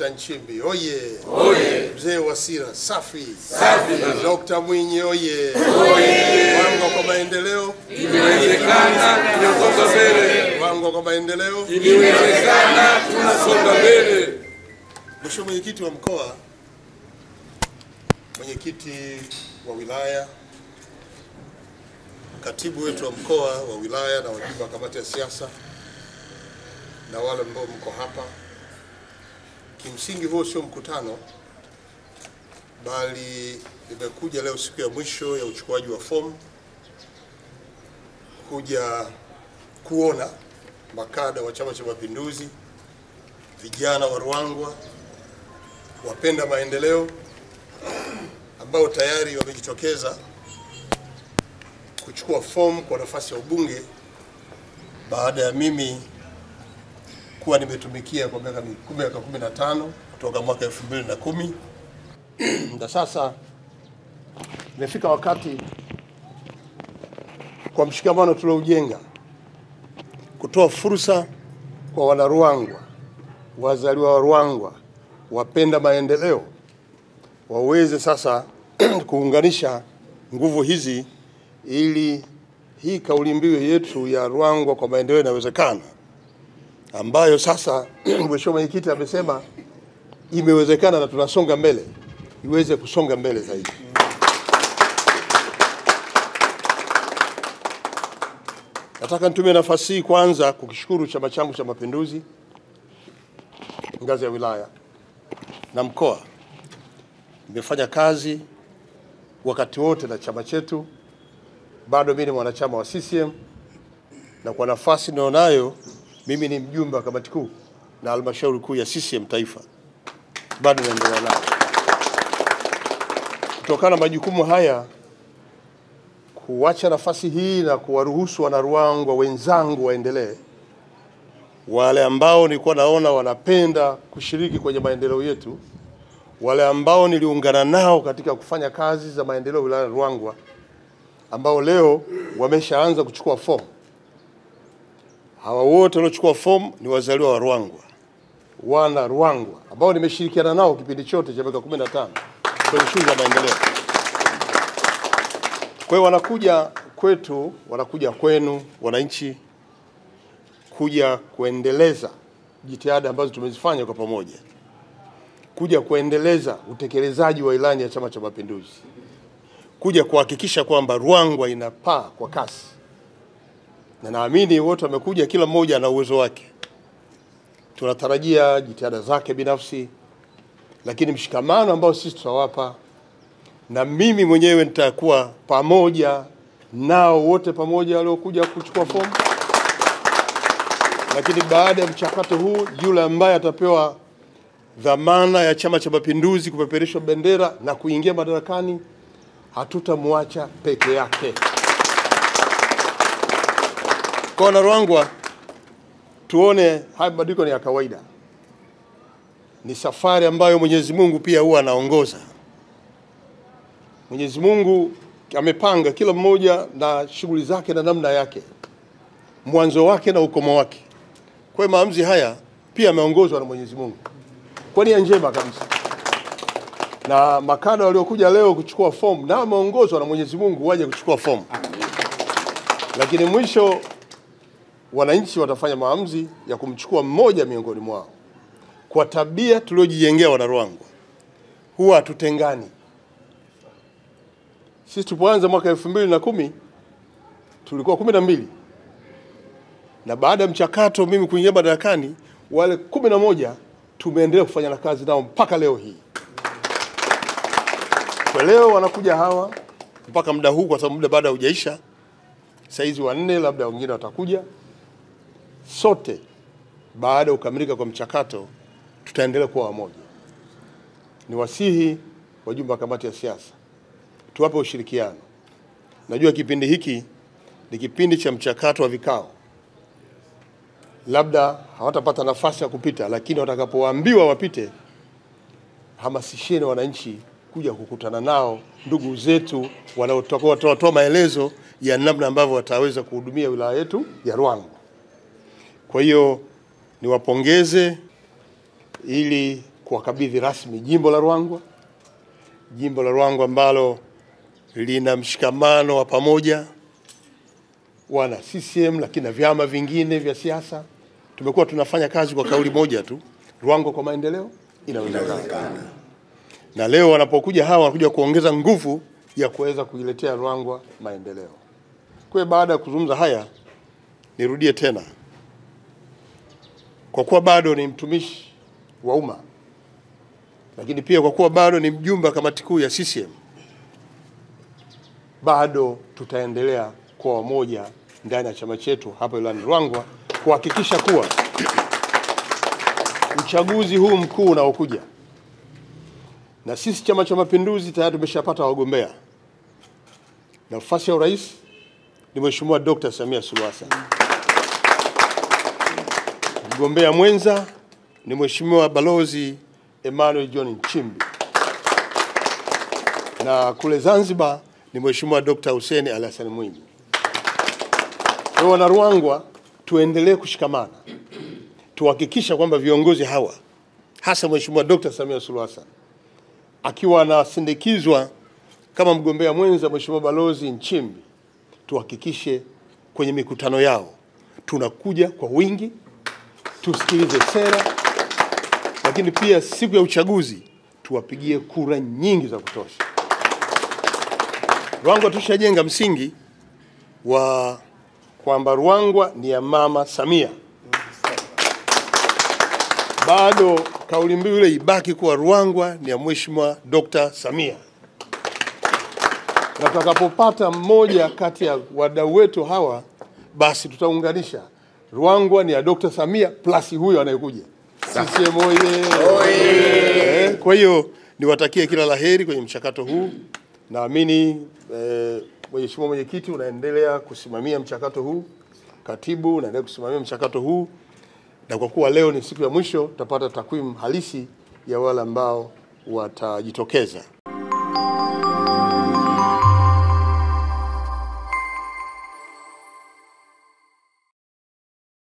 Dr. Nchimbi oye. Oye. Mzee Wasira safi. Safi. Dr. Mwinyi oye. Oye. Wango kwa maendeleo. Imewezekana, tunasonga mbele. Wango kwa maendeleo. Imewezekana, tunasonga mbele. Mheshimiwa Mwenyekiti wa Mkoa, Mwenyekiti wa Wilaya, Katibu wetu wa Mkoa wa Wilaya na wajumbe wa kamati ya siasa na wale ambao mko hapa, kimsingi huo sio mkutano, bali nimekuja leo siku ya mwisho ya uchukuaji wa fomu kuja kuona makada wa Chama cha Mapinduzi, vijana wa Ruangwa, wapenda maendeleo ambao tayari wamejitokeza kuchukua fomu kwa nafasi ya ubunge baada ya mimi kuwa nimetumikia kwa miaka 15 kutoka mwaka 2010 na sasa imefika wakati kwa mshikamano tulioujenga kutoa fursa kwa wanaruangwa, wazaliwa wa Ruangwa, wapenda maendeleo waweze sasa kuunganisha nguvu hizi ili hii kauli mbiu yetu ya Ruangwa kwa maendeleo inawezekana, ambayo sasa Mheshimiwa Mwenyekiti amesema imewezekana na tunasonga mbele, iweze kusonga mbele zaidi. Nataka nitumie nafasi hii kwanza kukishukuru chama changu cha Mapinduzi ngazi ya wilaya na mkoa. Nimefanya kazi wakati wote na chama chetu, bado mimi ni mwanachama wa CCM na kwa nafasi ninayonayo mimi ni mjumbe wa kamati kuu na halmashauri kuu ya CCM taifa, bado naendelea nao. Kutokana na majukumu haya, kuacha nafasi hii na kuwaruhusu wanaruangwa wenzangu waendelee, wale ambao nilikuwa naona wanapenda kushiriki kwenye maendeleo yetu, wale ambao niliungana nao katika kufanya kazi za maendeleo wilaya ya Ruangwa, ambao leo wameshaanza kuchukua fomu. Hawa wote waliochukua fomu ni wazaliwa wa Ruangwa, wana Ruangwa ambao nimeshirikiana nao kipindi chote cha miaka 15 kwenye shughuli za maendeleo. Kwa hiyo wanakuja kwetu, wanakuja kwenu wananchi, kuja kuendeleza jitihada ambazo tumezifanya kwa pamoja, kuja kuendeleza utekelezaji wa ilani ya Chama cha Mapinduzi, kuja kuhakikisha kwamba Ruangwa inapaa kwa kasi. Na naamini wote wamekuja, kila mmoja ana uwezo wake. Tunatarajia jitihada zake binafsi, lakini mshikamano ambao sisi tutawapa, na mimi mwenyewe nitakuwa pamoja nao wote pamoja waliokuja kuchukua fomu. Lakini baada ya mchakato huu, yule ambaye atapewa dhamana ya Chama cha Mapinduzi kupeperusha bendera na kuingia madarakani, hatutamwacha peke yake. Kwa wanaruangwa, tuone haya mabadiliko ni ya kawaida. Ni safari ambayo Mwenyezi Mungu pia huwa anaongoza. Mwenyezi Mungu amepanga kila mmoja na shughuli zake na namna yake, mwanzo wake na ukomo wake. Kwa hiyo maamuzi haya pia yameongozwa na Mwenyezi Mungu kwa nia njema kabisa. Na makada waliokuja leo kuchukua fomu na wameongozwa na Mwenyezi Mungu waje kuchukua fomu. Lakini mwisho wananchi watafanya maamuzi ya kumchukua mmoja miongoni mwao. Kwa tabia tuliojijengea wanaruangwa, huwa hatutengani. Sisi tulipoanza mwaka 2010 tulikuwa 12. Na baada ya mchakato mimi kuingia madarakani, wale 11 tumeendelea kufanya na kazi nao mpaka leo hii. Kwa leo wanakuja hawa mpaka muda huu, kwa sababu muda baada hujaisha. Saizi 4, labda wengine watakuja. Sote baada ya kukamilika kwa mchakato tutaendelea kuwa wamoja. Niwasihi wajumbe wa kamati ya siasa, tuwape ushirikiano. Najua kipindi hiki ni kipindi cha mchakato wa vikao, labda hawatapata nafasi ya kupita, lakini watakapoambiwa wapite, hamasisheni wananchi kuja kukutana nao, ndugu zetu wanaotoa maelezo ya namna ambavyo wataweza kuhudumia wilaya yetu ya Ruangwa. Kwa hiyo niwapongeze ili kuwakabidhi rasmi jimbo la Ruangwa. Jimbo la Ruangwa ambalo lina mshikamano wa pamoja wana CCM lakini na vyama vingine vya siasa. Tumekuwa tunafanya kazi kwa kauli moja tu, Ruangwa kwa maendeleo inawezekana. Na leo wanapokuja hawa wanakuja kuongeza nguvu ya kuweza kuiletea Ruangwa maendeleo. Kwa baada ya kuzungumza haya, nirudie tena, kwa kuwa bado ni mtumishi wa umma, lakini pia kwa kuwa bado ni mjumbe wa kamati kuu ya CCM, bado tutaendelea kwa wamoja ndani ya chama chetu hapa wilayani Ruangwa kuhakikisha kuwa uchaguzi huu mkuu unaokuja, na sisi Chama cha Mapinduzi tayari tumeshapata wagombea. Nafasi ya urais ni Mheshimiwa Dr. Samia Suluhu Hassan. Mgombea mwenza ni Mheshimiwa Balozi Emmanuel John Nchimbi. Na kule Zanzibar ni Mheshimiwa Dr. Hussein Ali Hassan Mwinyi. Kwa wana Ruangwa tuendelee kushikamana. Tuhakikisha kwamba viongozi hawa, hasa Mheshimiwa Dr. Samia Suluhu Hassan akiwa anasindikizwa kama mgombea mwenza Mheshimiwa Balozi Nchimbi, tuhakikishe kwenye mikutano yao tunakuja kwa wingi, tusikilize sera, lakini pia siku ya uchaguzi tuwapigie kura nyingi za kutosha. Ruangwa tushajenga msingi wa kwamba Ruangwa ni ya Mama Samia. Bado kauli mbiu ile ibaki kuwa Ruangwa ni ya Mheshimiwa Dr. Samia. Na tutakapopata mmoja kati ya wadau wetu hawa, basi tutaunganisha Ruangwa ni ya Dr. Samia plus huyo anayekuja. CCM oye! Kwa hiyo niwatakie kila laheri kwenye mchakato huu. Naamini Mheshimiwa Mwenyekiti unaendelea kusimamia mchakato huu, katibu unaendelea kusimamia mchakato huu, na kwa kuwa leo ni siku ya mwisho tutapata takwimu halisi ya wale ambao watajitokeza.